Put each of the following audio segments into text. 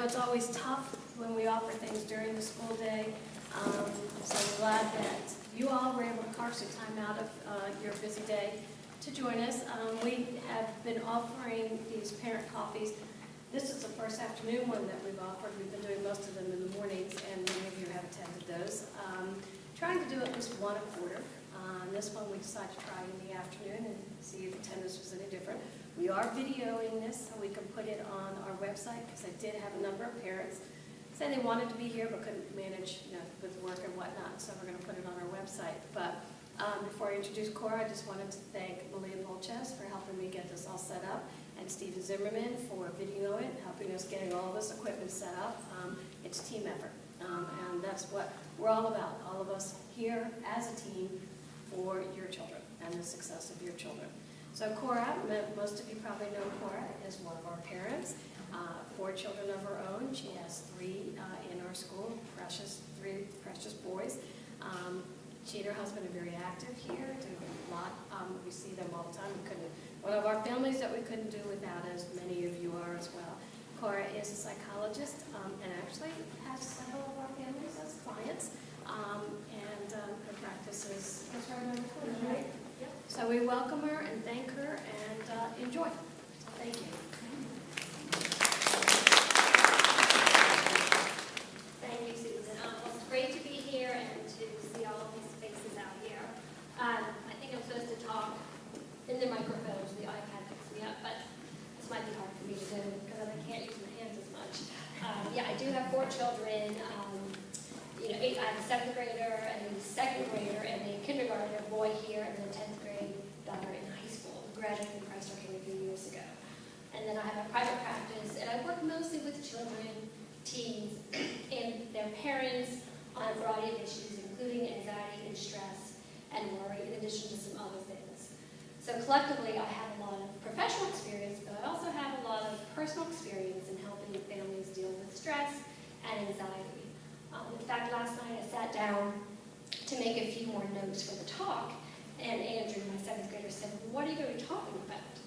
it's always tough when we offer things during the school day, so I'm glad that you all were able to carve some time out of your busy day to join us. We have been offering these parent coffees. This is the first afternoon one that we've offered. We've been doing most of them in the mornings, and many of you have attended those. Trying to do at least one a quarter. This one we decided to try in the afternoon and see if attendance was any different. We are videoing this so we can put it on our website, because I did have a number of parents say they wanted to be here but couldn't manage, with work and whatnot, so we're going to put it on our website. But before I introduce Cora, I just wanted to thank Malia Polches for helping me get this all set up, and Steven Zimmerman for videoing it, helping us getting all this equipment set up. It's a team effort, and that's what we're all about, all of us here as a team for your children and the success of your children. So Cora, most of you probably know Cora is one of our parents, 4 children of her own. She has 3 in our school, 3 precious boys. She and her husband are very active here, do a lot. We see them all the time. One of our families that we couldn't do without, as many of you are as well. Cora is a psychologist and actually has several of our families as clients. And her practice is right around the corner, right? Yep. So we welcome her and thank her and enjoy. So thank you. Thank you, Susan. Well, it's great to be here and to see all of these faces out here. I think I'm supposed to talk in the microphone so the iPad picks me up, but this might be hard for me to do because I can't use my hands as much. Yeah, I do have 4 children. I have a 7th grader, a 2nd grader, and a kindergartner boy here, and then a 10th grade daughter in high school, who graduated from Christ our King a few years ago. And then I have a private practice, and I work mostly with children, teens, and their parents on a variety of issues, including anxiety and stress and worry, in addition to some other things. So collectively, I have a lot of professional experience, but I also have a lot of personal experience in helping families deal with stress and anxiety. In fact, last night I sat down to make a few more notes for the talk, and Andrew, my 7th grader, said, well, what are you going to be talking about?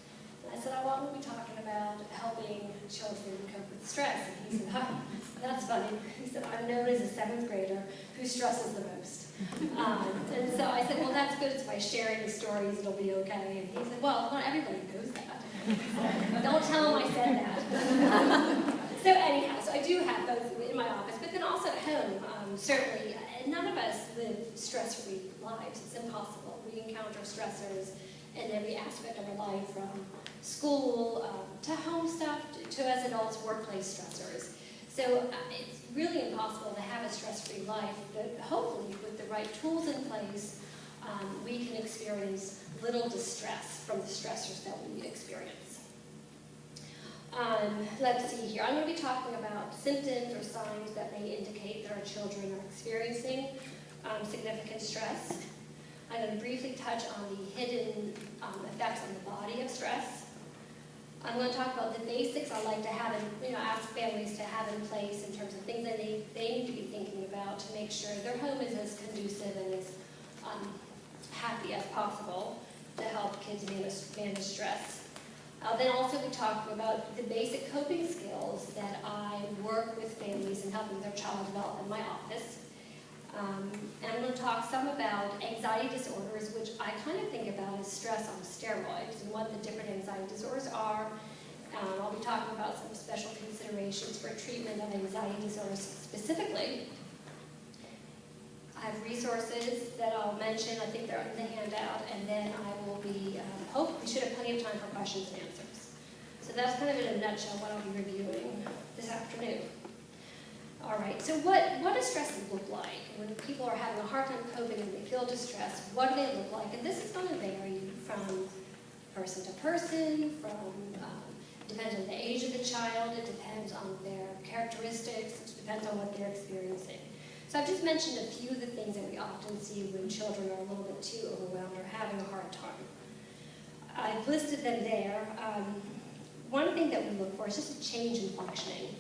And I said, oh, well, I'm going to be talking about helping children cope with stress. And he said, oh, that's funny. He said, I'm known as a 7th grader who stresses the most. And so I said, well, that's good. So by sharing the stories, it'll be okay. And he said, well, not everybody knows that. So, don't tell him I said that. So anyhow, so I do have both in my office, but then also at home. Certainly, none of us live stress-free lives. It's impossible. We encounter stressors in every aspect of our life, from school to home stuff, to as adults, workplace stressors. So it's really impossible to have a stress-free life, but hopefully with the right tools in place, we can experience little distress from the stressors that we experience. Let's see here. I'm going to be talking about symptoms or signs that may indicate that our children are experiencing significant stress. I'm going to briefly touch on the hidden effects on the body of stress. I'm going to talk about the basics I like to have, ask families to have in place in terms of things that they need to be thinking about to make sure their home is as conducive and as happy as possible to help kids manage stress. I'll then also be talking about the basic coping skills that I work with families in helping their child develop in my office. And I'm going to talk some about anxiety disorders, which I kind of think about as stress on steroids, and what the different anxiety disorders are. I'll be talking about some special considerations for treatment of anxiety disorders specifically. I have resources that I'll mention. I think they're in the handout, and then I will be, we should have plenty of time for questions and answers. So that's kind of in a nutshell what I'll be reviewing this afternoon. All right, so what does stress look like? When people are having a hard time coping and they feel distressed, what do they look like? And this is going to vary from person to person, depends on the age of the child, it depends on their characteristics, it depends on what they're experiencing. So I've just mentioned a few of the things that we often see when children are a little bit too overwhelmed or having a hard time. I've listed them there. One thing that we look for is just a change in functioning.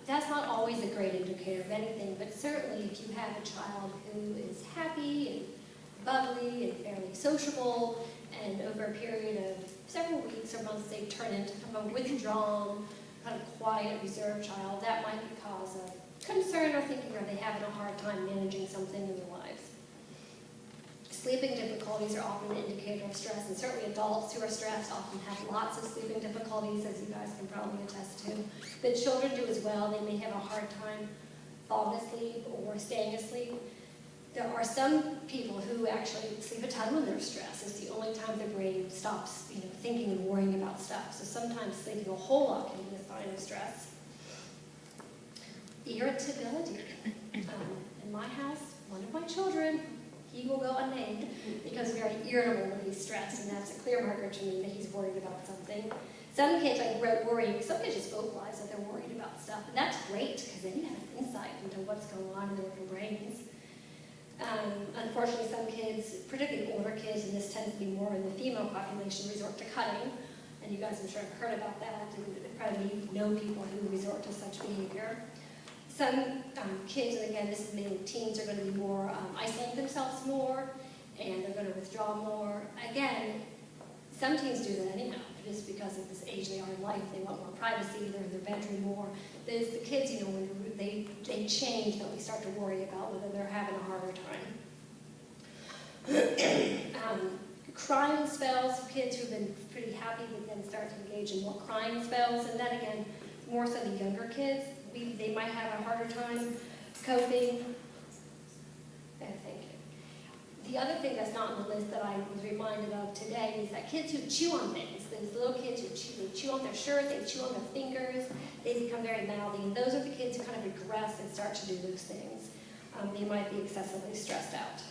That's not always a great indicator of anything, but certainly if you have a child who is happy and bubbly and fairly sociable, and over a period of several weeks or months they turn into someone withdrawn, kind of quiet, reserved child, that might be cause of concern or thinking, are they having a hard time managing something in their lives? Sleeping difficulties are often an indicator of stress, and certainly adults who are stressed often have lots of sleeping difficulties, as you guys can probably attest to. But children do as well. They may have a hard time falling asleep or staying asleep. There are some people who actually sleep a ton when they're stressed. It's the only time their brain stops, thinking and worrying about stuff. So sometimes sleeping a whole lot can be a sign of stress. Irritability. In my house, one of my children, he will go unnamed because he's very irritable when he's stressed, and that's a clear marker to me that he's worried about something. Some kids worrying, some kids just vocalize that they're worried about stuff, and that's great because then you have an insight into what's going on in their little brains. Unfortunately, some kids, particularly older kids, and this tends to be more in the female population, resort to cutting, and you guys I'm sure have heard about that, and probably know people who resort to such behavior. Some kids, and again, this is mainly teens, are going to be more isolate themselves more, and they're going to withdraw more. Again, some teens do that anyhow, just because of this age they are in life. They want more privacy, they're in their bedroom more. There's the kids, when they change, that we start to worry about whether they're having a harder time. Crying spells, kids who've been pretty happy would then start to engage in more crying spells, and then again, more so the younger kids. They might have a harder time coping. Thank you. The other thing that's not on the list that I was reminded of today is that kids who chew on things, these little kids who chew on their shirt, they chew on their fingers, they become very mouthy, and those are the kids who kind of regress and start to do those things. They might be excessively stressed out.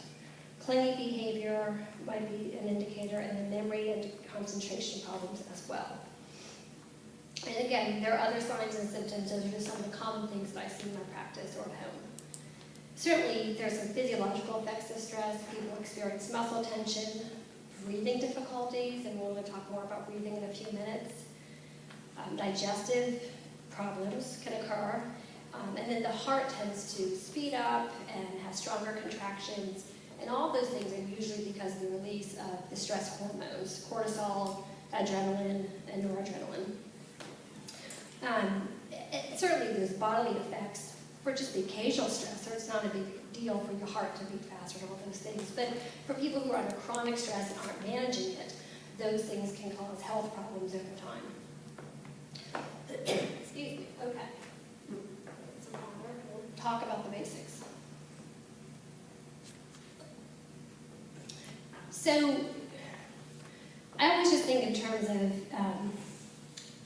Clingy behavior might be an indicator, and then memory and concentration problems as well. And again, there are other signs and symptoms. Those are just some of the common things that I see in my practice or at home. Certainly, there's some physiological effects of stress. People experience muscle tension, breathing difficulties, and we're going to talk more about breathing in a few minutes. Digestive problems can occur. And then the heart tends to speed up and have stronger contractions. And all those things are usually because of the release of the stress hormones, cortisol, adrenaline, and noradrenaline. Certainly there's bodily effects for just the occasional stress, or it's not a big deal for your heart to beat faster and all those things. But for people who are under chronic stress and aren't managing it, those things can cause health problems over time. Excuse me, okay. We'll talk about the basics. So, I always just think in terms of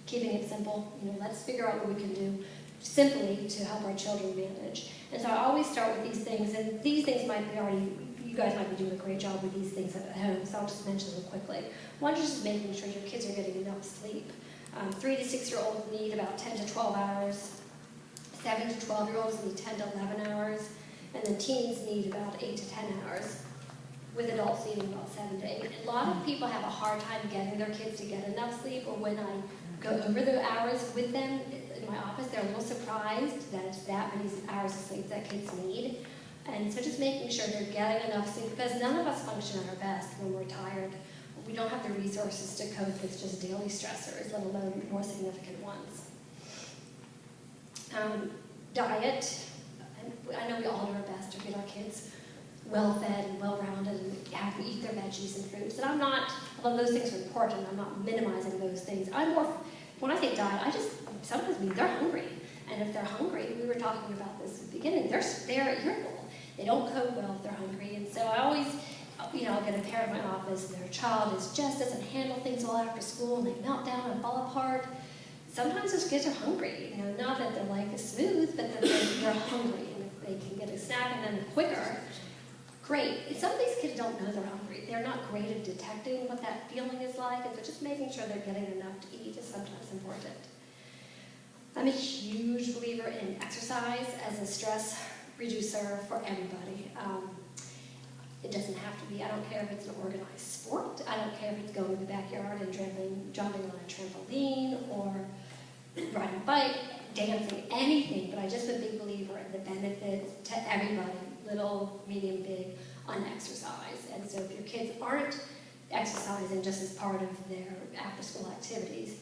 keeping it simple. Let's figure out what we can do simply to help our children manage. And so I always start with these things, and these things might be already, you guys might be doing a great job with these things at home, so I'll just mention them quickly. One is just making sure your kids are getting enough sleep. 3 to 6-year-olds need about 10 to 12 hours. 7 to 12-year-olds need 10 to 11 hours. And then teens need about 8 to 10 hours, with adults needing about 7 to 8. A lot of people have a hard time getting their kids to get enough sleep, or when I go over the hours with them in my office, they're a little surprised that it's that many hours of sleep that kids need. And so just making sure they're getting enough sleep, because none of us function at our best when we're tired. We don't have the resources to cope with just daily stressors, let alone more significant ones. Diet. I know we all do our best to get our kids well-fed and well-rounded and have them eat their veggies and fruits. And I'm not, although those things are important, I'm not minimizing those things. I'm more, when I say diet, I just sometimes mean they're hungry. And if they're hungry, we were talking about this at the beginning, they're irritable. They don't cope well if they're hungry. And so I always, I'll get a parent in my office, and their child doesn't handle things well after school, and they melt down and fall apart. Sometimes those kids are hungry. Not that their life is smooth, but that they're hungry. And if they can get a snack and then quicker, great. Some of these kids don't know they're hungry. They're not great at detecting what that feeling is like, and so just making sure they're getting enough to eat is sometimes important. I'm a huge believer in exercise as a stress reducer for everybody. It doesn't have to be, I don't care if it's an organized sport, I don't care if it's going in the backyard and jumping on a trampoline, or riding a bike, dancing, anything, but I'm just a big believer in the benefits to everybody, little, medium, big, on exercise. And so if your kids aren't exercising just as part of their after-school activities,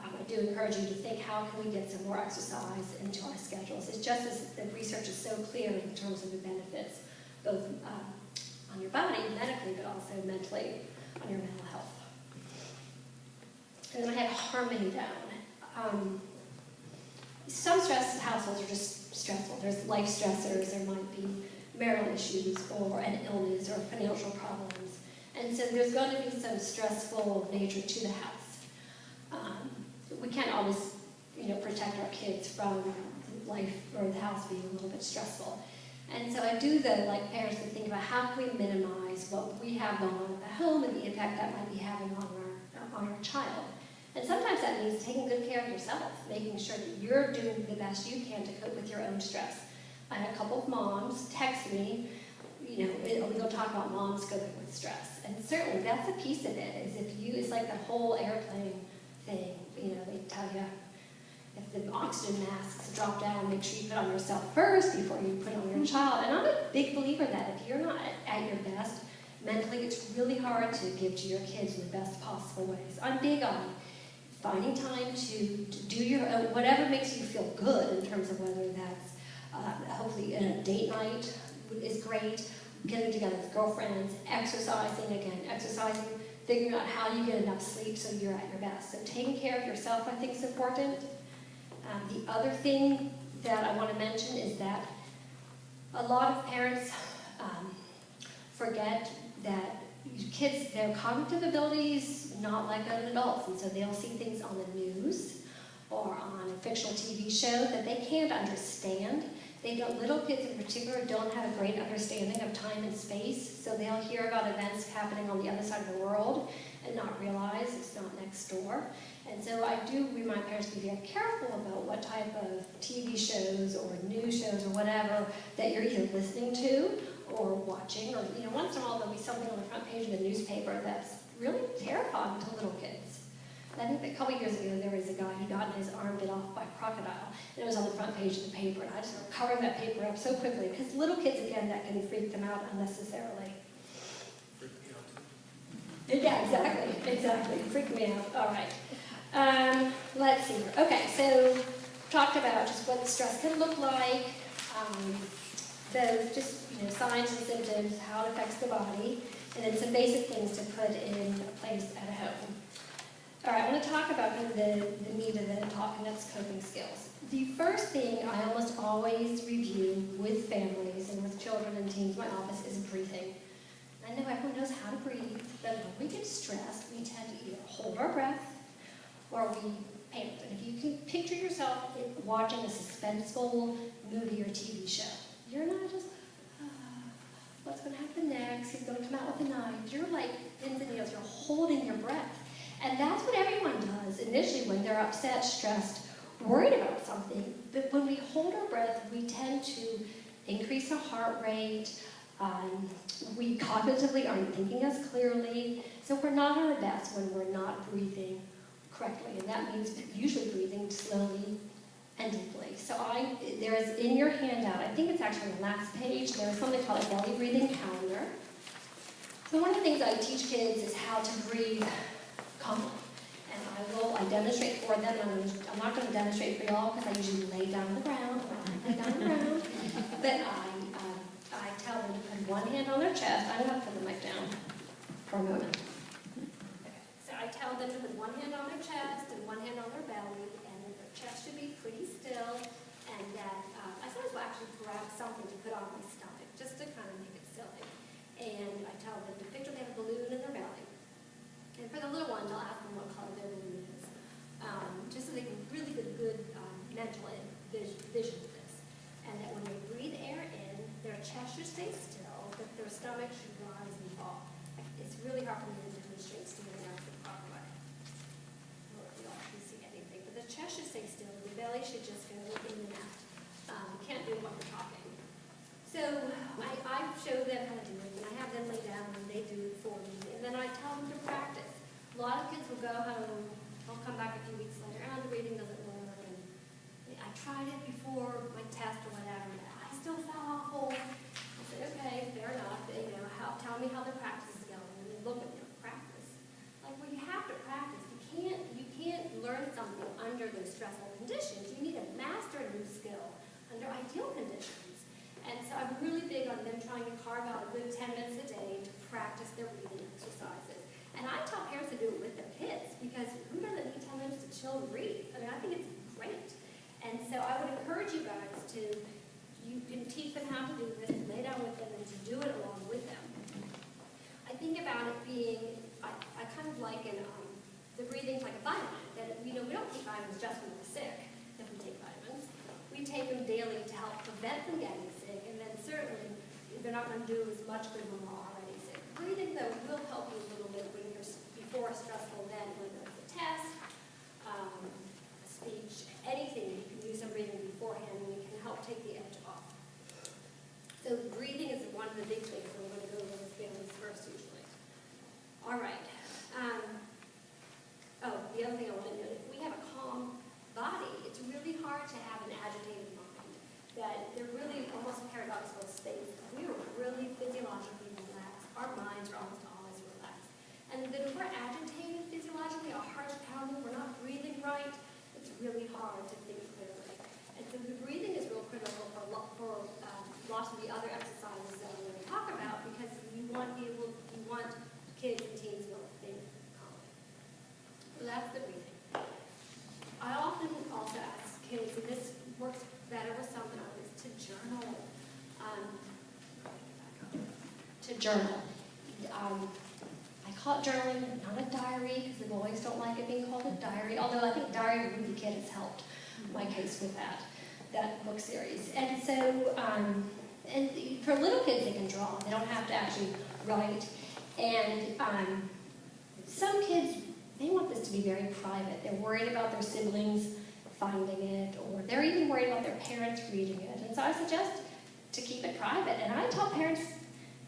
I do encourage you to think, how can we get some more exercise into our schedules? It's just as the research is so clear in terms of the benefits, both on your body, medically, but also mentally on your mental health. And then I have harmony down. Some stress households are just stressful. There's life stressors, there might be marital issues, or an illness, or financial problems. And so there's going to be some stressful nature to the house. We can't always, protect our kids from life or the house being a little bit stressful. And so I do, though, like parents to think about how can we minimize what we have going on at home and the impact that might be having on our child. And sometimes that means taking good care of yourself, making sure that you're doing the best you can to cope with your own stress. I had a couple of moms text me, we're going to talk about moms coping with stress. And certainly that's a piece of it, it's like the whole airplane thing. They tell you if the oxygen masks drop down, make sure you put on yourself first before you put on your child. And I'm a big believer that if you're not at your best mentally, it's really hard to give to your kids in the best possible ways. I'm big on finding time to do your own, whatever makes you feel good in terms of whether that's hopefully a date night is great, getting together with girlfriends, exercising, figuring out how you get enough sleep so you're at your best. So taking care of yourself, I think, is important. The other thing that I want to mention is that a lot of parents forget that kids, their cognitive abilities not like other adults, and so they'll see things on the news or on a fictional TV show that they can't understand. Little kids in particular don't have a great understanding of time and space, so they'll hear about events happening on the other side of the world and not realize it's not next door. And so I do remind parents to be very careful about what type of TV shows or news shows or whatever that you're either listening to or watching, or once in a while there'll be something on the front page of the newspaper that's really terrifying to little kids. I think that a couple years ago there was a guy who got his arm bit off by a crocodile, and it was on the front page of the paper, and I just started covering that paper up so quickly, because little kids, again, that can freak them out unnecessarily. Yeah, exactly, freak me out. All right. Let's see here. Okay, so talked about just what stress can look like, those just signs and symptoms, how it affects the body, and then some basic things to put in place at home. All right, I want to talk about kind of the meat of the talk, and that's coping skills. The first thing I almost always review with families and with children and teens in my office is breathing. I know everyone knows how to breathe, but when we get stressed, we tend to either hold our breath or we panic. And if you can picture yourself watching a suspenseful movie or TV show, you're not just, what's going to happen next? He's going to come out with a knife. You're like pins and needles. You're holding your breath. And that's what everyone does initially when they're upset, stressed, worried about something. But when we hold our breath, we tend to increase our heart rate. We cognitively aren't thinking as clearly. So we're not at our best when we're not breathing correctly. And that means usually breathing slowly and deeply. So there is in your handout, I think it's actually on the last page, there is something called a belly breathing calendar. So one of the things I teach kids is how to breathe calmly. And I demonstrate for them. I'm not going to demonstrate for y'all because I usually lay down on the ground. But I tell them to put one hand on their chest. I'm going to put the mic down for a moment. Okay. So I tell them to put one hand on their chest and one hand on their belly, and their chest should be pretty still. And that I sometimes will actually grab something to put on my stomach just to kind of make it silly. And I tell them to picture they have a balloon in their belly. And for the little ones, I'll ask them what color their balloon is, just so they can really get a good mental vision of this. And that when they breathe air in, their chest should stay still, but their stomach should rise and fall. It's really hard for me to demonstrate standing out the proper way. I don't know if you all can see anything, but the chest should stay still, and the belly should just go in and out. You can't do it while you're talking. So I show them how to do it, and I have them lay down, and they do it for me. And then I tell them to practice. A lot of kids will go home, they'll come back a few weeks later, the breathing doesn't work, and I tried it before my test or whatever, but I still felt awful. I said, okay, fair enough, tell me how the practice is going, and then look at practice. Like, well, you have to practice. You can't learn something really big on them trying to carve out a good 10 minutes a day to practice their breathing exercises. And I tell parents to do it with their kids, because who doesn't need 10 minutes to chill and breathe? I mean, I think it's great. And so I would encourage you guys to, you can teach them how to do this, lay down with them, and to do it along with them. I think about it being, I kind of liken the breathing's like a vitamin. That, we don't take vitamins just when we're sick, if we take vitamins. We take them daily to help prevent them getting sick, and then certainly they're not going to do as much good when we're already sick. Breathing, though, will help you a little bit when you're before a stressful event, whether it's a test, speech, anything. You can use some breathing beforehand, and we can help take the edge off. So breathing is one of the big things that we're going to go over with families first, usually. All right. The other thing I want to note, if we have a calm body, it's really hard to have an agitated mind. That they're really almost paradoxical states. We are really physiologically relaxed. Our minds are almost always relaxed. And then if we're agitated physiologically, our heart's pounding, we're not breathing right, it's really hard to think clearly. And so the breathing is real critical for lots of the other exercises that we're going to talk about, because you want kids and teens to be able to think calmly. So that's the breathing. I often also ask kids, and this works better with some than others, to journal. I call it journaling, not a diary, because the boys don't like it being called a diary, although I think Diary of a Ruby Kid has helped my case with that book series. And so, and for little kids, they can draw. They don't have to actually write. And some kids, they want this to be very private. They're worried about their siblings finding it, or they're even worried about their parents reading it. And so I suggest to keep it private. And I tell parents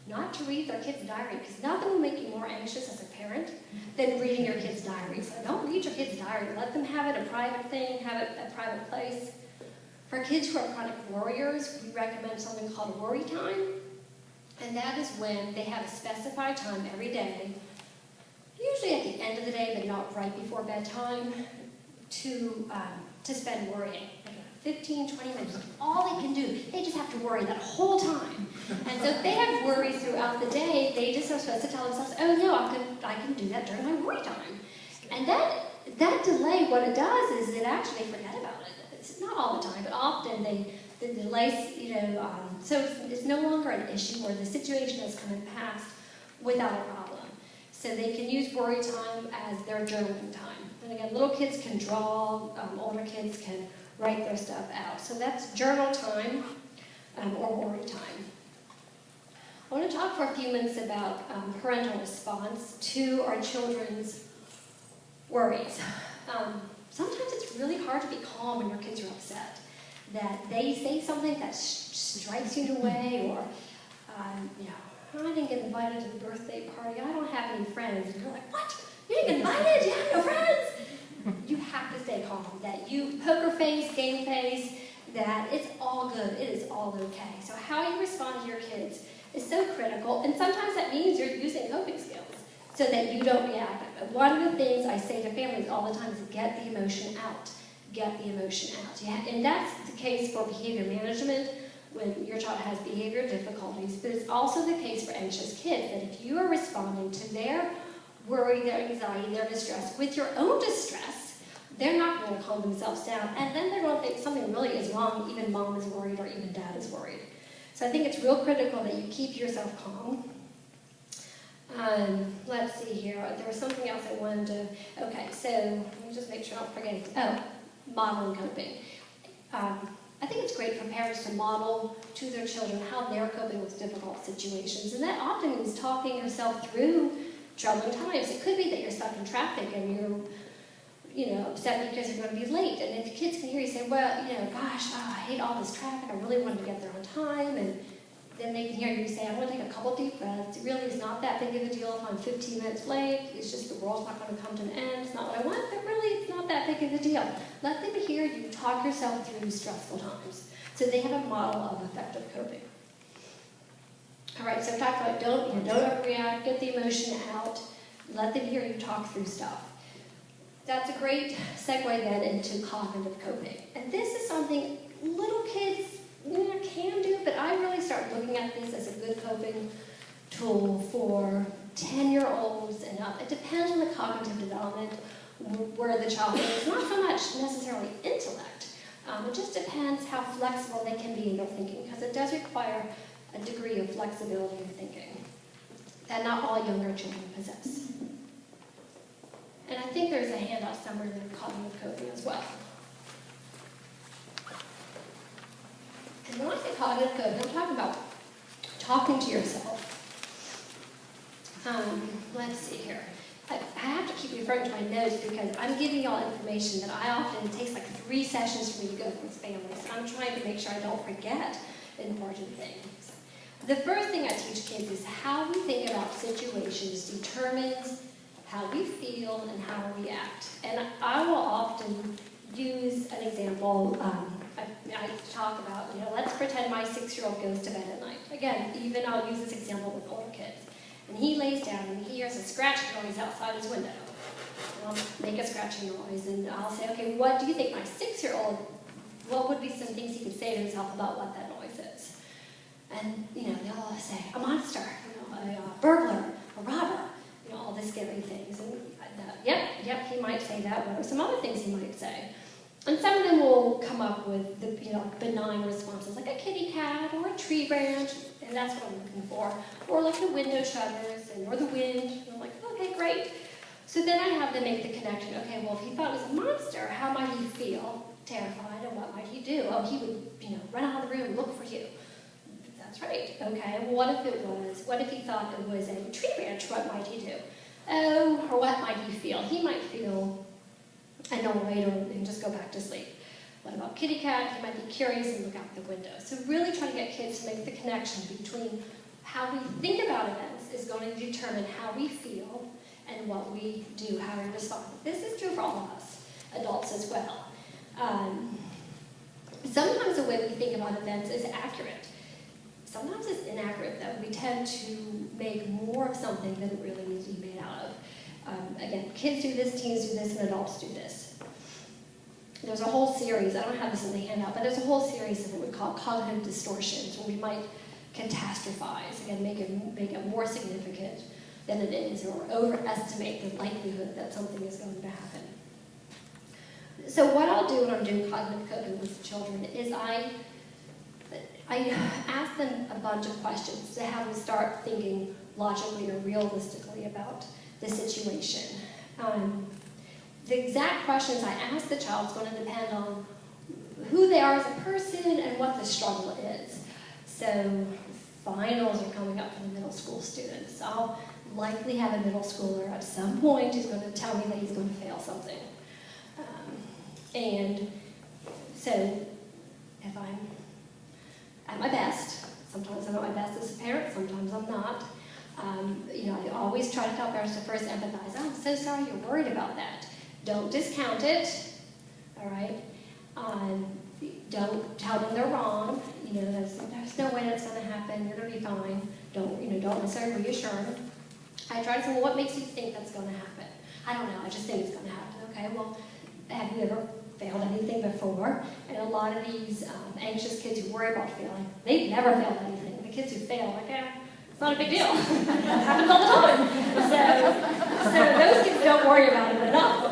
not to read their kid's diary, because nothing will make you more anxious as a parent than reading your kid's diary. So don't read your kid's diary. Let them have it a private thing, have it a private place. For kids who are chronic worriers, we recommend something called worry time. And that is when they have a specified time every day, usually at the end of the day, but not right before bedtime, to spend worrying. 15, 20 minutes, all they can do. They just have to worry that whole time. And so if they have worries throughout the day, they just are supposed to tell themselves, oh no, I can do that during my worry time. And that delay, what it does is it actually forget about it. It's not all the time, but often the delays, so it's no longer an issue, or the situation has come and passed without a problem. So they can use worry time as their journaling time. And again, little kids can draw, older kids can write their stuff out. So that's journal time or worry time. I want to talk for a few minutes about parental response to our children's worries. Sometimes it's really hard to be calm when your kids are upset. That they say something that strikes you in a way, or, I didn't get invited to the birthday party, I don't have any friends. And you're like, what? You didn't get invited? You have no friends? You have to stay calm. That you poker face, game face, that it's all good. It is all okay. So how you respond to your kids is so critical, and sometimes that means you're using coping skills so that you don't react. One of the things I say to families all the time is get the emotion out. Get the emotion out. And that's the case for behavior management when your child has behavior difficulties, but it's also the case for anxious kids, that if you are responding to their worry, their anxiety, their distress with your own distress, they're not going to calm themselves down, and then they're going to think something really is wrong, even mom is worried or even dad is worried. So I think it's real critical that you keep yourself calm. Let's see here, there was something else I wanted to, okay, so let me just make sure I don't forget it. Oh, modeling coping. I think it's great for parents to model to their children how they're coping with difficult situations, and that often means talking yourself through troubling times. It could be that you're stuck in traffic and you're upset because you're going to be late. And if kids can hear you say, well, gosh, I hate all this traffic, I really want to get there on time, and then they can hear you say, I'm going to take a couple deep breaths. It really is not that big of a deal if I'm 15 minutes late. It's just the world's not going to come to an end. It's not what I want, but really it's not that big of a deal. Let them hear you talk yourself through stressful times so they have a model of effective coping. All right, so talk about don't overreact, get the emotion out, let them hear you talk through stuff. That's a great segue then into cognitive coping. And this is something little kids can do, but I really start looking at this as a good coping tool for 10-year-olds and up. It depends on the cognitive development where the child is, not so much necessarily intellect. It just depends how flexible they can be in their thinking, because it does require a degree of flexibility of thinking that not all younger children possess. And I think there's a handout somewhere in cognitive coding as well. And when I say cognitive coding, I'm talking about talking to yourself. Let's see here. I have to keep referring to my notes because I'm giving y'all information that it takes like 3 sessions for me to go through with families. I'm trying to make sure I don't forget important things. The first thing I teach kids is how we think about situations determines how we feel and how we act. And I will often use an example. I talk about, let's pretend my 6-year-old goes to bed at night. Again, even I'll use this example with older kids. And he lays down and he hears a scratching noise outside his window. And I'll make a scratching noise and I'll say, okay, what do you think my 6-year-old, what would be some things he could say to himself about what that noise is? And, they'll all say, a monster, a burglar, a robber, all the scary things. And yep, he might say that. What are some other things he might say? And some of them will come up with the benign responses, like a kitty cat or a tree branch, and that's what I'm looking for. Or like the window shutters or the wind. And I'm like, okay, great. So then I have them make the connection. Okay, well, if he thought it was a monster, how might he feel? Terrified, and what might he do? Oh, he would, run out of the room, look for you. That's right. Okay, well, what if he thought it was a tree branch? What might he do? Oh, or what might he feel? He might feel annoyed and just go back to sleep. What about kitty cat? He might be curious and look out the window. So really trying to get kids to make the connection between how we think about events is going to determine how we feel and what we do, how we respond. This is true for all of us, adults as well. Sometimes the way we think about events is accurate. Sometimes it's inaccurate, though. We tend to make more of something than it really needs to be made out of. Again, kids do this, teens do this, and adults do this. There's a whole series, I don't have this in the handout, but there's a whole series of what we call cognitive distortions, where we might catastrophize, again, make it more significant than it is, or overestimate the likelihood that something is going to happen. So what I'll do when I'm doing cognitive coding with children is I ask them a bunch of questions to have them start thinking logically or realistically about the situation. The exact questions I ask the child is going to depend on who they are as a person and what the struggle is. So finals are coming up for the middle school students. I'll likely have a middle schooler at some point who's going to tell me that he's going to fail something. And so if I'm at my best, sometimes I'm at my best as a parent, sometimes I'm not. I always try to tell parents to first empathize. Oh, I'm so sorry you're worried about that. Don't discount it, all right? Don't tell them they're wrong. There's no way that's going to happen. You're going to be fine. Don't necessarily reassure them. I try to say, well, what makes you think that's going to happen? I don't know. I just think it's going to happen. Okay, well, have you ever failed anything before? And a lot of these anxious kids who worry about failing, they've never failed anything. The kids who fail, like, it's not a big deal. It happens all the time. So those kids don't worry about it enough.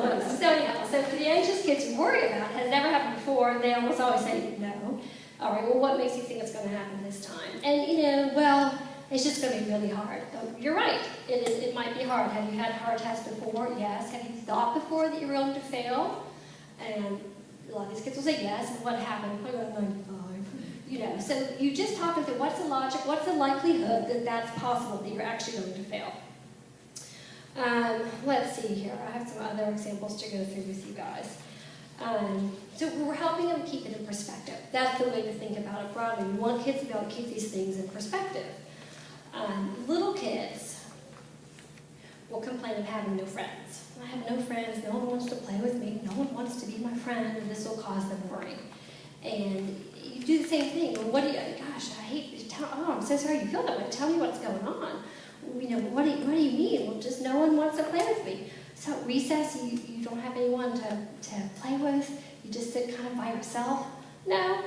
So for the anxious kids who worry about it, has never happened before, they almost always say no. All right, well, what makes you think it's going to happen this time? And, well, it's just going to be really hard. You're right. It might be hard. Have you had hard tests before? Yes. Have you thought before that you were going to fail? And a lot of these kids will say yes. And what happened? I got 95. So you just talk about what's the logic, what's the likelihood that that's possible, that you're actually going to fail. Let's see here. I have some other examples to go through with you guys. So we're helping them keep it in perspective. That's the way to think about it broadly. We want kids to be able to keep these things in perspective. Little kids will complain of having no friends. I have no friends, no one wants to play with me, no one wants to be my friend, and this will cause them worry. And you do the same thing. Well, gosh, I hate to tell, I'm so sorry you feel that way. Tell me what's going on. What do you mean? Well, just no one wants to play with me. So at recess, you don't have anyone to play with? You just sit kind of by yourself? No,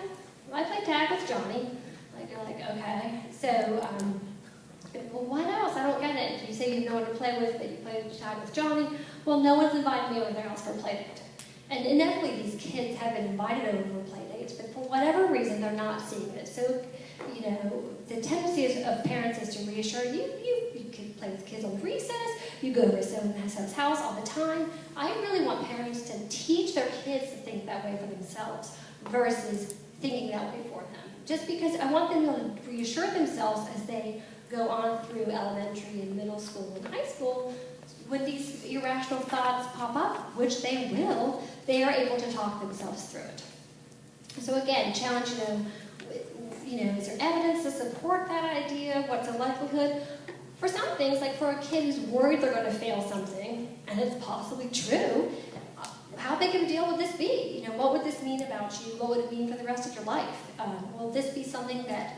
I play tag with Johnny. Like, You're like, okay. So, well, what else? I don't get it. You say you have no one to play with, but you play time with Johnny. Well, no one's invited me over their house for a play date. And inevitably, these kids have been invited over for play dates, but for whatever reason, they're not seeing it. So, the tendency of parents is to reassure you can play with kids on recess, you go over so-and-so's house all the time. I really want parents to teach their kids to think that way for themselves versus thinking that way for them. Just because I want them to reassure themselves as they go on through elementary and middle school and high school, when these irrational thoughts pop up, which they will, they are able to talk themselves through it. So again, challenge, is there evidence to support that idea? What's the likelihood? For some things, like for a kid who's worried they're going to fail something, and it's possibly true, how big of a deal would this be? What would this mean about you? What would it mean for the rest of your life? Will this be something that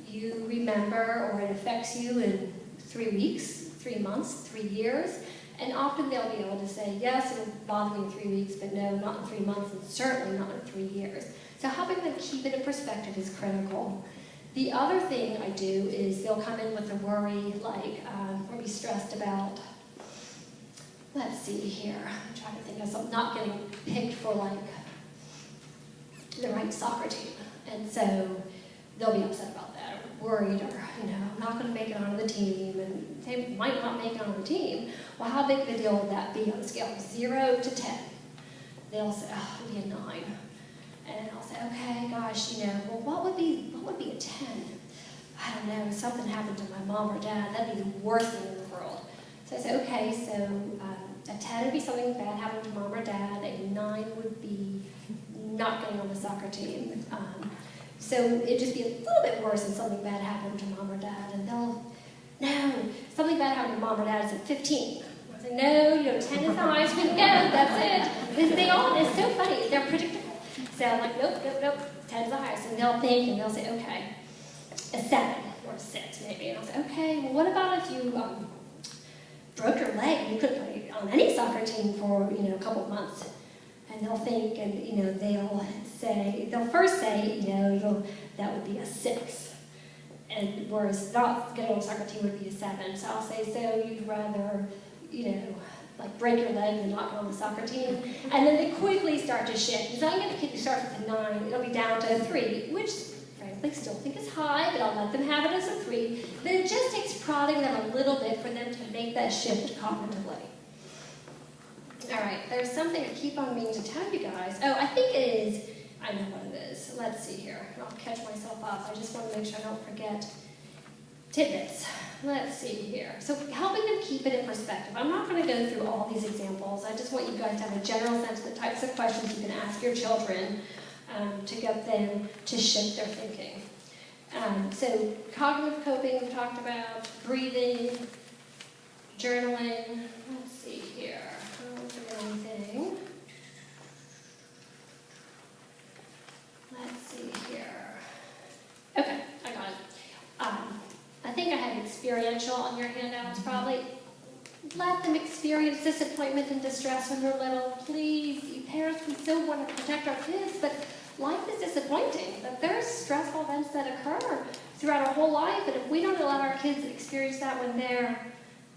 you remember or it affects you in 3 weeks, 3 months, 3 years? And often they'll be able to say, yes, it'll bother me in 3 weeks, but no, not in 3 months, and certainly not in 3 years. So helping them keep it in perspective is critical. The other thing I do is they'll come in with a worry, like, or be stressed about, let's see here, I'm trying to think of something, not getting picked for, like, the right soccer team. And so they'll be upset about that, or worried, or, I'm not going to make it onto the team, and they might not make it onto the team. Well, how big of a deal would that be on a scale of 0 to 10? They'll say, oh, it'll be a 9. And I'll say, okay, gosh, well, what would be a 10? I don't know, if something happened to my mom or dad, that'd be the worst thing in the world. So I say, okay, so a 10 would be something bad happened to mom or dad, a 9 would be not getting on the soccer team. So it'd just be a little bit worse than something bad happened to mom or dad. And they'll, no, something bad happened to mom or dad is at 15. I say, no, 10 is the highest we can go, that's it. Because it's so funny, they're predictable. So I'm like, nope, 10's the highest. And they'll think, and they'll say, okay, a 7 or a 6 maybe. And I'll say, okay, well, what about if you broke your leg and you couldn't play on any soccer team for, a couple of months? And they'll think, and, they'll first say, that would be a 6. And whereas not getting on a soccer team would be a 7. So I'll say, so you'd rather, like break your leg and not go on the soccer team. And then they quickly start to shift. Because I'm going to kid who starts with a 9, it'll be down to a 3, which frankly still think is high, but I'll let them have it as a 3. But it just takes prodding them a little bit for them to make that shift cognitively. All right, there's something I keep on meaning to tell you guys. Oh, I think it is, I know what it is. Let's see here. I'll catch myself up. I just want to make sure I don't forget tidbits. Let's see here. So helping them keep it in perspective. I'm not going to go through all these examples. I just want you guys to have a general sense of the types of questions you can ask your children to get them to shift their thinking. So cognitive coping we've talked about, breathing, journaling. Let's see here. I don't forget anything. Let's see here. Okay, I got it. I think I have experiential on your handouts probably. Let them experience disappointment and distress when they're little. Please, you parents, we still want to protect our kids, but life is disappointing. That there's stressful events that occur throughout our whole life, and if we don't allow our kids to experience that when they're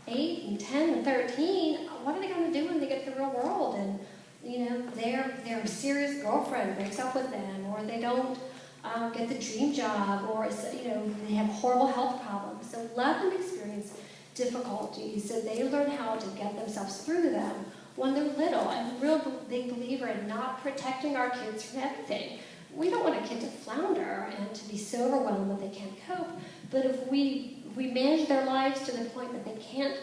8 and 10 and 13, what are they going to do when they get to the real world? And their serious girlfriend breaks up with them, or they don't get the dream job, or they have horrible health problems. So let them experience difficulties so they learn how to get themselves through them when they're little. I'm a real big believer in not protecting our kids from everything. We don't want a kid to flounder and to be so overwhelmed that they can't cope, but if we manage their lives to the point that they can't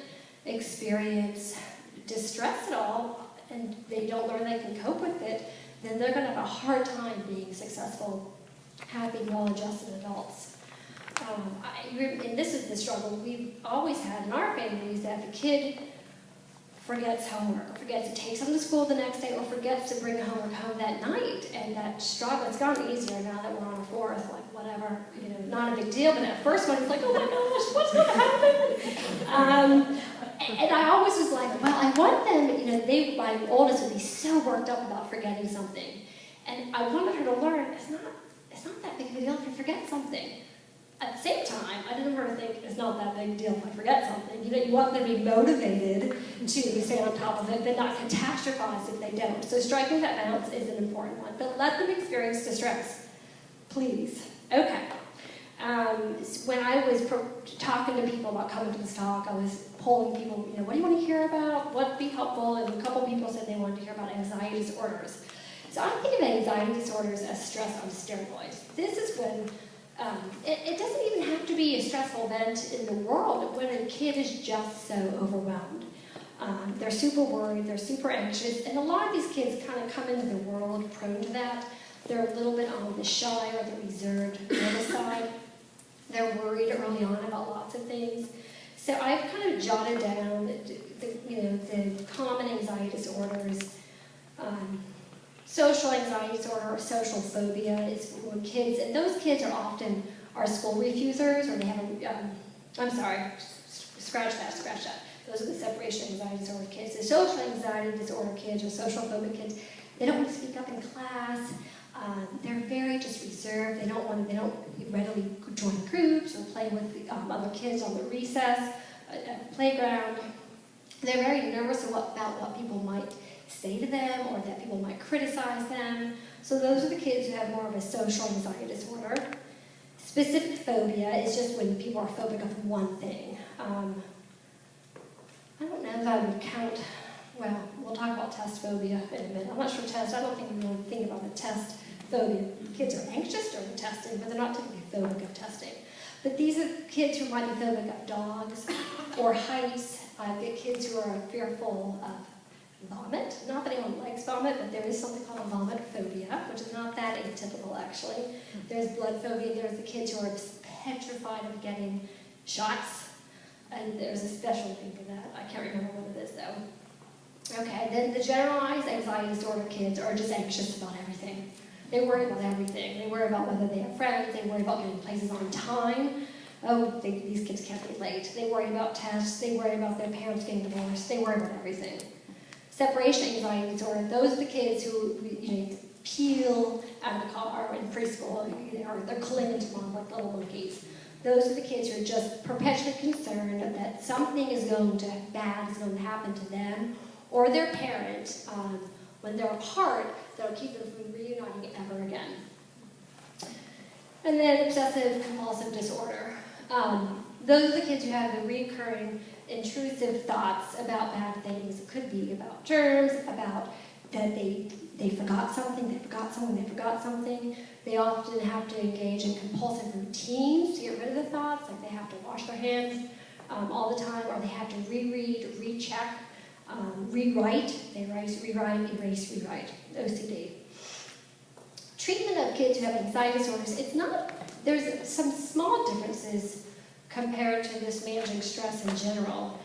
experience distress at all, and they don't learn they can cope with it, then they're going to have a hard time being successful, happy, well-adjusted adults. And this is the struggle we've always had in our families, that the kid forgets homework, or forgets to take something to school the next day, or forgets to bring homework home that night. And that struggle, it's gotten easier now that we're on a 4th, like whatever, not a big deal. But that first one, it's like, oh my gosh, what's going to happen? And I always was like, well, I want them, my oldest would be so worked up about forgetting something. And I wanted her to learn, it's not that big of a deal if you forget something. At the same time, I didn't want her to think it's not that big a deal if I forget something. You know, you want them to be motivated to stay on top of it, but not catastrophize if they don't. So striking that balance is an important one. But let them experience distress, please. Okay. When I was talking to people about coming to this talk, I was polling people, you know, what do you want to hear about? What would be helpful? And a couple people said they wanted to hear about anxiety disorders. So I think of anxiety disorders as stress on steroids. This is when it doesn't even have to be a stressful event in the world when a kid is just so overwhelmed. They're super worried, they're super anxious, and a lot of these kids kind of come into the world prone to that. They're a little bit on the shy or the reserved nervous side. They're worried early on about lots of things. So I've kind of jotted down the common anxiety disorders. Social anxiety disorder or social phobia is when kids, and those kids are often school refusers, or they have scratch that. Those are the separation anxiety disorder kids. The social anxiety disorder kids or social phobic kids, they don't want to speak up in class. They're very just reserved. They don't readily join groups or play with other kids on the recess, at the playground. They're very nervous about what people might say to them or that people might criticize them. So those are the kids who have more of a social anxiety disorder. Specific phobia is just when people are phobic of one thing. I don't know if I would count, well, we'll talk about test phobia in a minute. I'm not sure test, I don't think we really think about the test phobia. Kids are anxious during testing, but they're not typically phobic of testing. But these are kids who might be phobic of dogs or heights. I've got kids who are fearful of vomit. Not that anyone likes vomit, but there is something called a vomit phobia, which is not that atypical, actually. There's blood phobia. There's the kids who are petrified of getting shots, and there's a special name for that. I can't remember what it is, though. Okay, then the generalized anxiety disorder kids are just anxious about everything. They worry about everything. They worry about whether they have friends. They worry about getting places on time. Oh, these kids can't be late. They worry about tests. They worry about their parents getting divorced. They worry about everything. Separation anxiety disorder, those are the kids who, peel out of the car in preschool, or they're clinging to mom like little monkeys. Those are the kids who are just perpetually concerned that something bad is going to happen to them or their parent when they're apart that'll keep them from reuniting ever again. And then obsessive compulsive disorder. Those are the kids who have the recurring intrusive thoughts about bad things. It could be about germs, about that they forgot something, They often have to engage in compulsive routines to get rid of the thoughts, like they have to wash their hands all the time, or they have to reread, recheck, rewrite. They rewrite, erase, rewrite, OCD. Treatment of kids who have anxiety disorders, there's some small differences compared to this managing stress in general.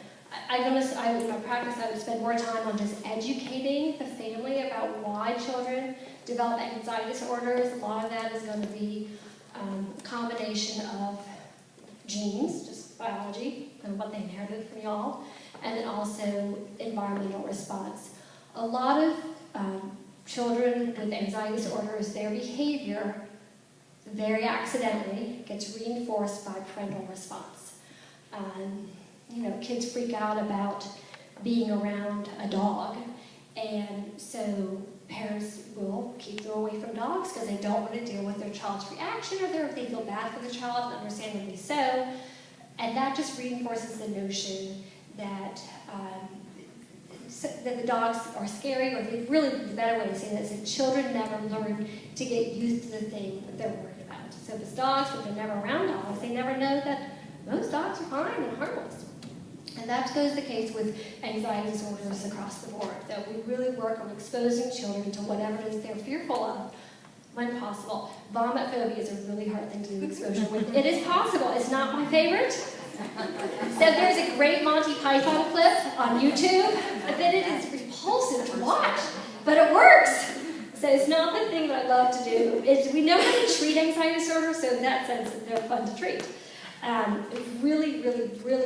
In my practice, I would spend more time on just educating the family about why children develop anxiety disorders. A lot of that is going to be a combination of genes, just biology, and what they inherited from y'all, and then also environmental response. A lot of children with anxiety disorders, their behavior very accidentally gets reinforced by parental response. Kids freak out about being around a dog, and so parents will keep them away from dogs because they don't want to deal with their child's reaction, or they feel bad for the child, and understandably so. And that just reinforces the notion that the dogs are scary, or the better way to say that is that children never learn to get used to the thing that they're worried about. So if it's dogs, but they're never around dogs, they never know that most dogs are fine and harmless. And that goes the case with anxiety disorders across the board, that we really work on exposing children to whatever it is they're fearful of when possible. Vomit phobia is a really hard thing to do exposure with. It is possible. It's not my favorite. So there's a great Monty Python clip on YouTube that it is repulsive to watch, but it works. So it's not the thing that I love to do. We know how to treat anxiety disorders, so in that sense, they're fun to treat. Really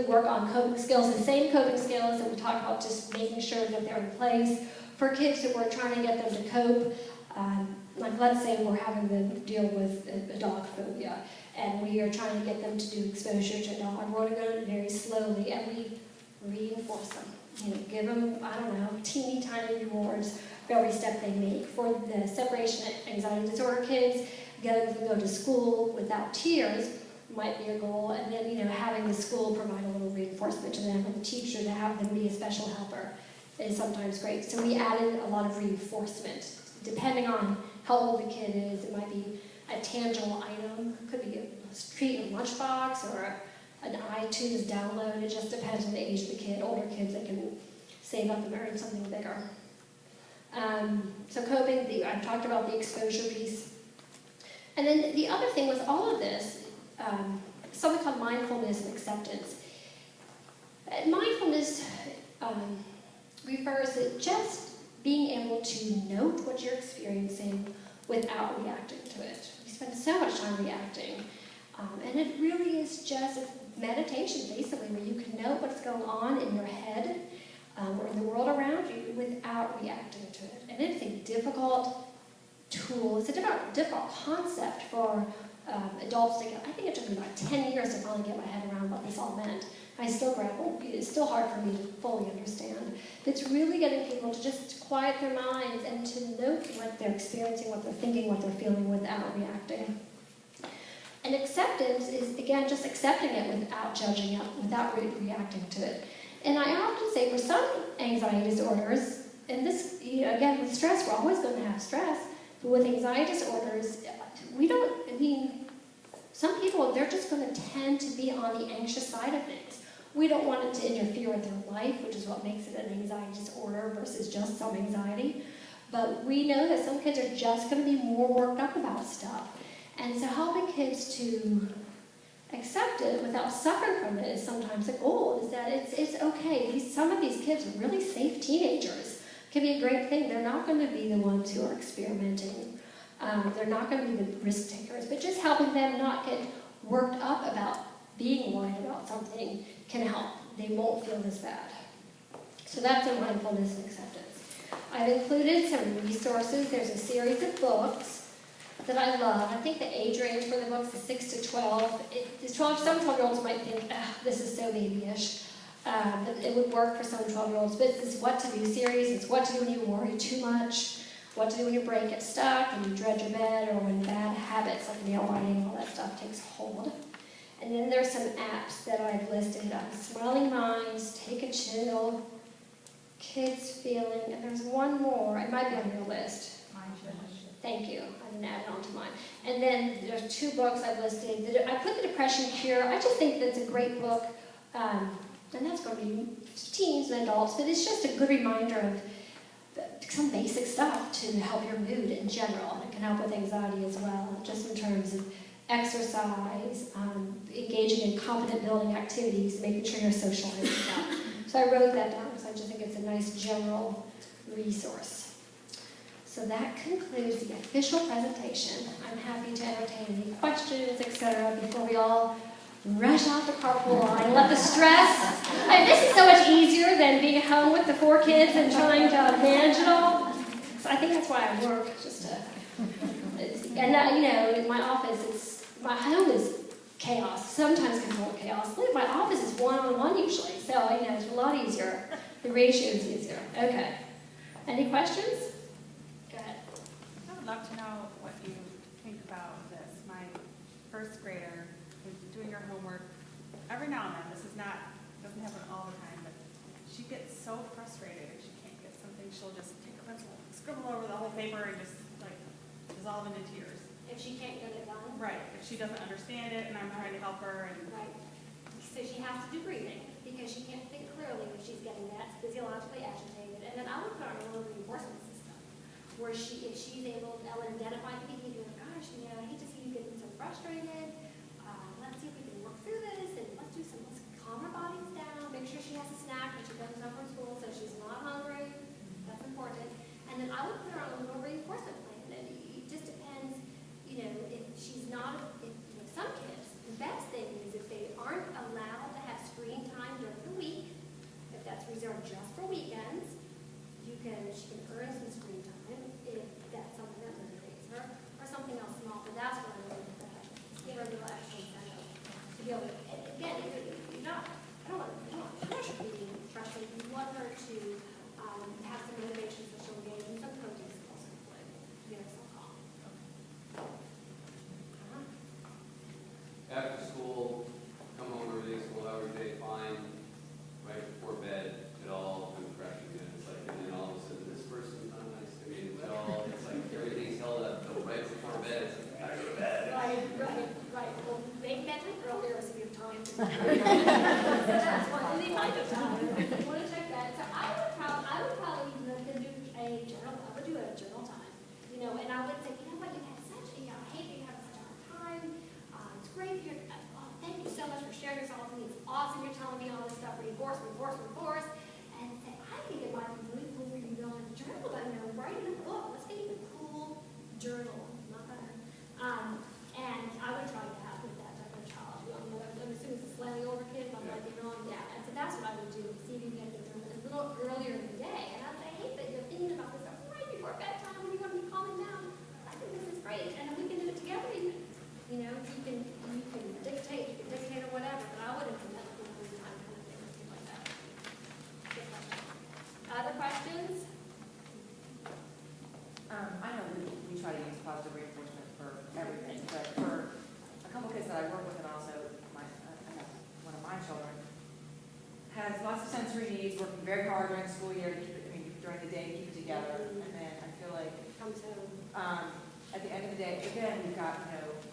work on coping skills, the same coping skills that we talked about, just making sure that they're in place. For kids that we're trying to get them to cope, like let's say we're having them deal with a dog phobia, and we are trying to get them to do exposure to a dog. We're going to go very slowly, and we reinforce them. You know, give them, I don't know, teeny tiny rewards for every step they make. For the separation anxiety disorder kids, getting them to go to school without tears might be a goal, and then, you know, having the school provide a little reinforcement to them, and the teacher to have them be a special helper is sometimes great. So we added a lot of reinforcement. Depending on how old the kid is, it might be a tangible item, could be a treat in a lunchbox or an iTunes download. It just depends on the age of the kid. Older kids, they can save up and earn something bigger. So coping, I talked about the exposure piece. And then the other thing with all of this, something called mindfulness and acceptance. Mindfulness refers to just being able to note what you're experiencing without reacting to it. We spend so much time reacting. And it really is just meditation, basically, where you can note what's going on in your head or in the world around you without reacting to it. And it's a difficult tool. It's a difficult concept for adults to get. I think it took me about 10 years to finally get my head around what this all meant. I still grapple. It's still hard for me to fully understand. But it's really getting people to just quiet their minds and to note what they're experiencing, what they're thinking, what they're feeling without reacting. And acceptance is, again, just accepting it without judging it, without reacting to it. And I often say for some anxiety disorders, and this, you know, again, with stress, we're always going to have stress, but with anxiety disorders, some people, they're just going to tend to be on the anxious side of things. We don't want it to interfere with their life, which is what makes it an anxiety disorder versus just some anxiety. But we know that some kids are just going to be more worked up about stuff. And so helping kids to accept it without suffering from it is sometimes a goal, is that it's okay. Some of these kids are really safe teenagers. It can be a great thing. They're not going to be the ones who are experimenting. They're not going to be the risk takers. But just helping them not get worked up about being worried about something can help. They won't feel as bad. So that's a mindfulness and acceptance. I've included some resources. There's a series of books that I love. I think the age range for the books is 6 to 12. Some 12-year-olds might think, this is so babyish. But it would work for some 12-year-olds. But this is What to Do series. It's what to do when you worry too much, what to do when your brain gets stuck and you dread your bed, or when bad habits like nail biting, all that stuff takes hold. And then there's some apps that I've listed. Smiling Minds, Take a Chill, Kids Feeling, and there's one more. It might be on your list. Thank you. I didn't add it onto mine. And then there's 2 books I've listed. I put The Depression Cure. I just think that's a great book. And that's going to be teens and adults, but it's just a good reminder of some basic stuff to help your mood in general. And it can help with anxiety as well, just in terms of exercise, engaging in competent building activities, making sure you're socializing stuff. So I wrote that down because I just think it's a nice general resource. So that concludes the official presentation. I'm happy to entertain any questions, etc., before we all rush off the carpool line. Let the stress. This is so much easier than being home with the 4 kids and trying to manage it all. So I think that's why I work, just to. And you know, in my office, my home is chaos. Sometimes controlled chaos. My office is one-on-one usually, so you know it's a lot easier. The ratio is easier. Okay. Any questions? Go ahead. I would love to know what you think about this. My first grader is doing her homework every now and then. This doesn't happen all the time, but she gets so frustrated if she can't get something. She'll just take a pencil, scribble over the whole paper, and just like dissolve into tears. If she can't get it done? Right. If she doesn't understand it, and I'm trying to help her. And right. So she has to do breathing because she can't think clearly when she's getting that physiologically agitated. And then I would put her on a little reinforcement system where if she's able to identify the behavior, gosh, you know, I hate to see you getting so frustrated. Let's see if we can work through this, and let's calm her bodies down. Make sure she has a snack when she comes home from school so she's not hungry. That's important. And then I would put her on a little reinforcement plan. And it just depends, you know, if she's not, some kids, the best thing is if they aren't allowed to have screen time during the week, if that's reserved just for weekends, she can earn some screen time if that's something that motivates her. to be able to, and again, you're not, I don't want to punish her being frustrated. You want her to have some motivation so she'll engage in some protein skills and play, some calm. After school, come home early, school every day, fine. Right before bed, it all comes crashing in. It's like, and then all of a sudden, this person's not nice to me. It's like everything's held up till right before bed. It's like, I go to bed. Right. Well, make bedtime earlier so you have time to that's one really kind of time. You want to check that. So I would probably do a journal. I would do a journal time. And I would say, what, you had such a, I hate that you had such a hard time. It's great here. Thank you so much for sharing yourself with me. It's awesome you're telling me all this stuff. Reinforce. And say, I think it might be really cool for you to go on a journal about writing a book. Let's get you a cool journal. Not better. And I would try to have with that type of child. I'm assuming it's a slightly older kid, but I might be wrong. Yeah. And so that's what I would do. See if you can get them a little earlier in the day. And I'd say, hey, that you're thinking about this stuff right before bedtime when you want to be calming down. I think this is great. And then we can do it together even. You can dictate or whatever, but I wouldn't do that all the time kind of thing, or something like that. Good question. Other questions? I know we try to use positive reinforcement for everything, but for a couple kids that I work with, and also I have one of my children, has lots of sensory needs, working very hard during the school year to keep it, during the day to keep it together, and then I feel like Comes home. at the end of the day, again, we've got,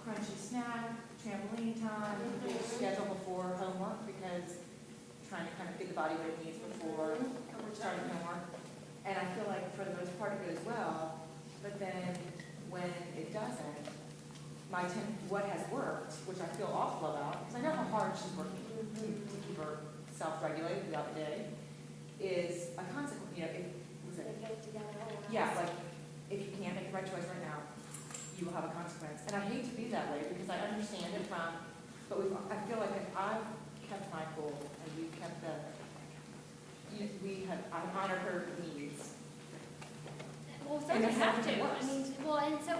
crunchy snack, trampoline time, big schedule before homework, because trying to kind of feed the body what it needs before starting homework. And I feel like for the most part it goes well, but then when it doesn't, what has worked, which I feel awful about, because I know how hard she's working to keep her self-regulated throughout the day, is a consequence. They get it together. Like if you can't make the right choice right now, you will have a consequence. And I hate to be that way because I understand it but I feel like if I've kept my cool and we've kept I've honored her needs. Well, certainly have to. And so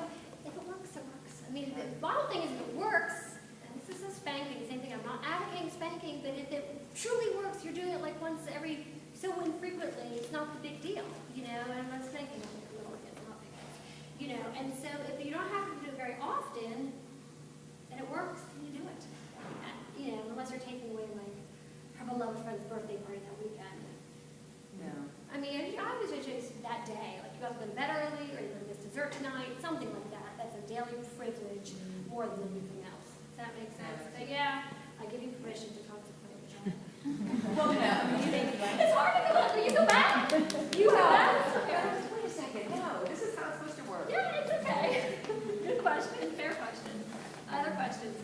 if it works, it works. The bottom thing is if it works, and this is a spanking, same thing, I'm not advocating spanking, but if it truly works, you're doing it like once every so infrequently, it's not the big deal, and I'm not spanking little kids, not big kids. And so if you don't have to do it very often, and it works, then you do it. Unless you're taking away her beloved friend's birthday party that weekend. No. I was just that day, like you have to go to bed early, or you're going to miss dessert tonight, something like that. That's a daily privilege more than anything else. Does that make sense? But yeah, I give you permission to consequently your child. Well, it's hard to go. You go back. You go back. Wait a second. No, this is how it's supposed to work. Yeah, it's okay. Good question. Fair question. Other questions?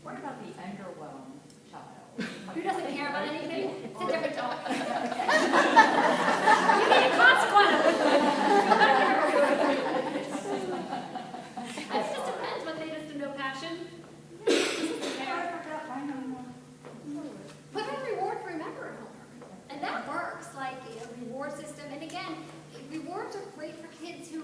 What about the underwhelmed child? Who doesn't care about anything? It's a different topic. You need a consequence. It just depends when they just have no passion. Put in a reward for remembering homework. And that works, like a reward system. And again, rewards are great for kids who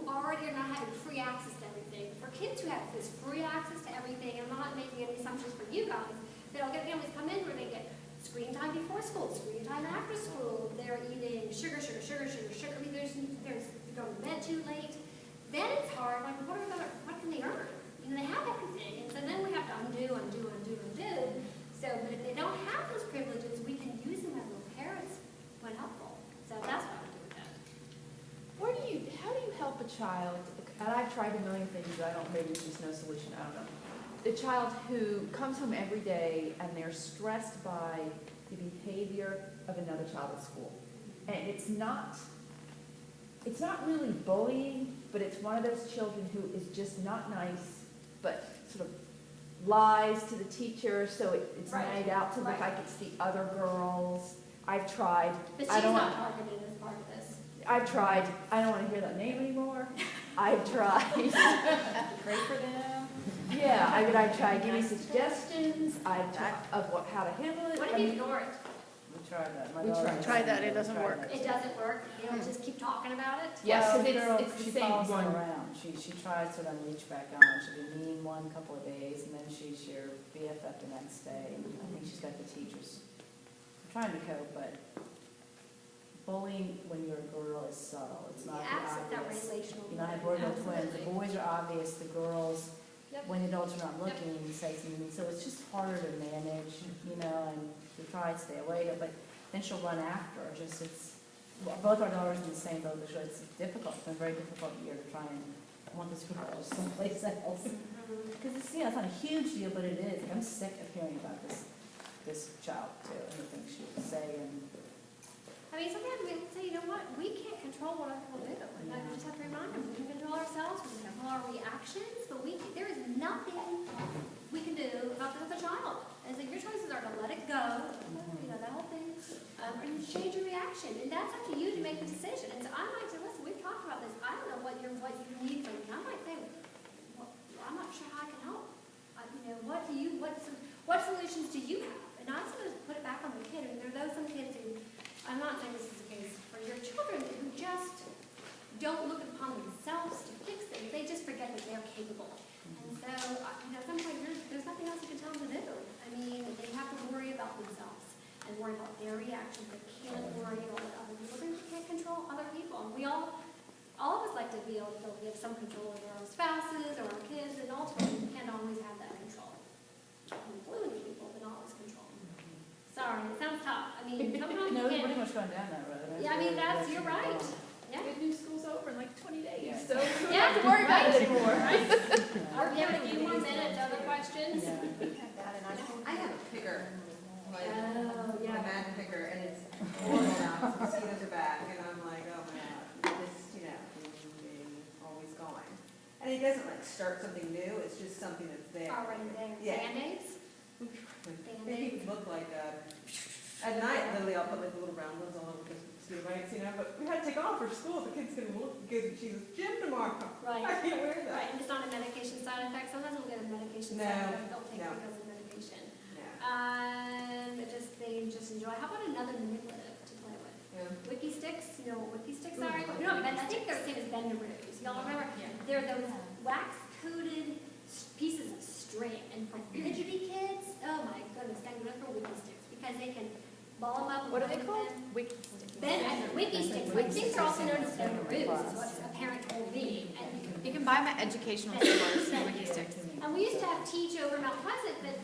already are not having free access to everything. For kids who have this free access to everything, I'm not making any assumptions for you guys, but I'll get families come in where they get screen time before school, screen time after school. They're eating sugar. They're going to bed too late. Then it's hard. Like, what can they earn? They have everything, and so then we have to undo. So, but if they don't have those privileges, we can use them as little parents when helpful. So that's what I would do with that. How do you help a child, and I've tried a million things, maybe there's just no solution, I don't know. The child who comes home every day and they're stressed by the behavior of another child at school. And it's not really bullying, but it's one of those children who is just not nice, but sort of lies to the teacher, so it's made out to look like it's the other girls. I've tried. But she's not targeted as part of this. I've tried. I don't want to hear that name anymore. I've tried. Pray for them. Yeah, I've tried. Give me suggestions. I've tried of how to handle it. What if you ignore it? We tried that. We tried that. It doesn't work. It doesn't work. You'll just keep talking about it. Yes, Well, it's the she same follows one. her around. She tries to then reach back out. She'll be mean one couple of days, and then she's your BFF stiff after the next day. I think she's got the teachers trying to cope, but bullying when you're a girl is subtle. It's not Absent that obvious. relational. You know, I have boarded with twins. The Absolutely. boys are obvious, the girls, Yep. when adults are not looking, say something. So it's just harder to manage, you know, and we try to stay away, but then she'll run after her. Just, it's, well, both our daughters in the same boat, so it's difficult. It's been a very difficult year to try and want this girl just someplace else. Because it's, you know, it's not a huge deal, but it is. I'm sick of hearing about this child too, and the things she would say, and I mean, sometimes we say, you know what, we can't control what other people do. And I just have to remind them, we can control ourselves, we can control our reactions, but there is nothing we can do about the other child. And so your choices are to let it go, you know, that whole thing, or you change your reaction. And that's up to you to make the decision. And so I might say, listen, we've talked about this. I don't know what you need from me. I might say, well, I'm not sure how I can help. You know, what solutions do you have? And I suppose put it back on the kid. I mean, there are some kids who, I'm not saying this is the case for your children, who just don't look upon themselves to fix things. They just forget that they're capable. And so, you know, at some point, there's nothing else you can tell them to do. I mean, they have to worry about themselves and worry about their reactions. They can't worry about what other people do. They can't control other people. And we all of us like to be able to feel we have some control over our spouses or our kids, and ultimately we can't always have that control. Influence people, but not always control. Sorry, it sounds tough. I mean, sometimes no, you we're can't. pretty much going down that road. Yeah, I mean, you're right. Yeah. Good news, school's over in like 20 days, Yeah. so we don't Yeah, have to worry about it right. anymore. We have a few more minutes. Other questions? I have a picker, like Oh, a yeah. mad picker, and it's horrible now. Mosquitoes are back, and I'm like, oh my god, this, you know, always going. And it doesn't like start something new. It's just something that's there. Already there. Yeah. Band-Aids? Maybe it look like at night. Literally, I'll put like the little round ones all over the mosquito bites, you know. But we had to take off for school. The kids couldn't look because she's gym tomorrow. Right. I can't wear Right, that. and it's not a medication side effect. Sometimes we'll get a medication No, side effect. Don't take no. it because of medication. Yeah. They just enjoy. How about another manipulative to play with? Yeah. Wiki sticks, you know what wiki sticks are? You know, I think they're the same as bender-roos. Y'all remember? Yeah. They're those wax-coated pieces of string. And for fidgety kids, oh my goodness, thank goodness for wiki sticks, because they can ball them up. What are and they bend called? them. Wiki Wiki sticks. I think they're also known as bender-roos, is what a parent told me. And You can buy them at educational stores, wiki sticks. And we used to have Teach over Mount Pleasant, but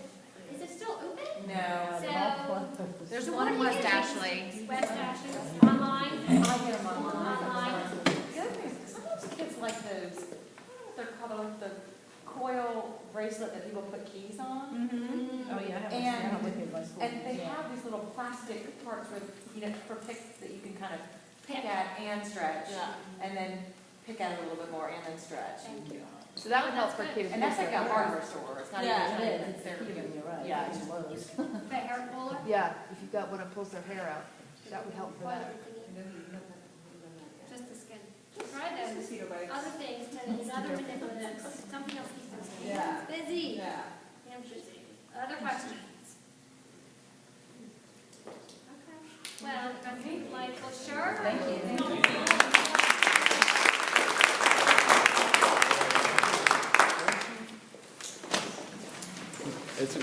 is it still open? No. So, There's So one what in do you West get? Ashley. West Ashley, online? I get them online. Online. The other thing is, sometimes kids like those, I don't know what they're called, like the coil bracelet that people put keys on. Oh, yeah, I have And- one with me at my school. And they Yeah. have these little plastic parts with, you know, for pick, that you can kind of pick at and stretch. And then pick at it a little bit more and then stretch. Thank you. So that would help for kids. And that's like a hardware store, it's not even. Yeah, like it is. a It's therapy. cute, you're right. Yeah. It's Lowe's. The hair puller? Yeah, if you've got one that pulls their hair out, that would help for that. Just the skin. Try those. Mosquito bites. Other things, other manipulatives, something else keeps those Yeah. hands busy. Yeah. Hands busy. Other questions? Okay. Well, that's delightful. Sure. Thank you. It's a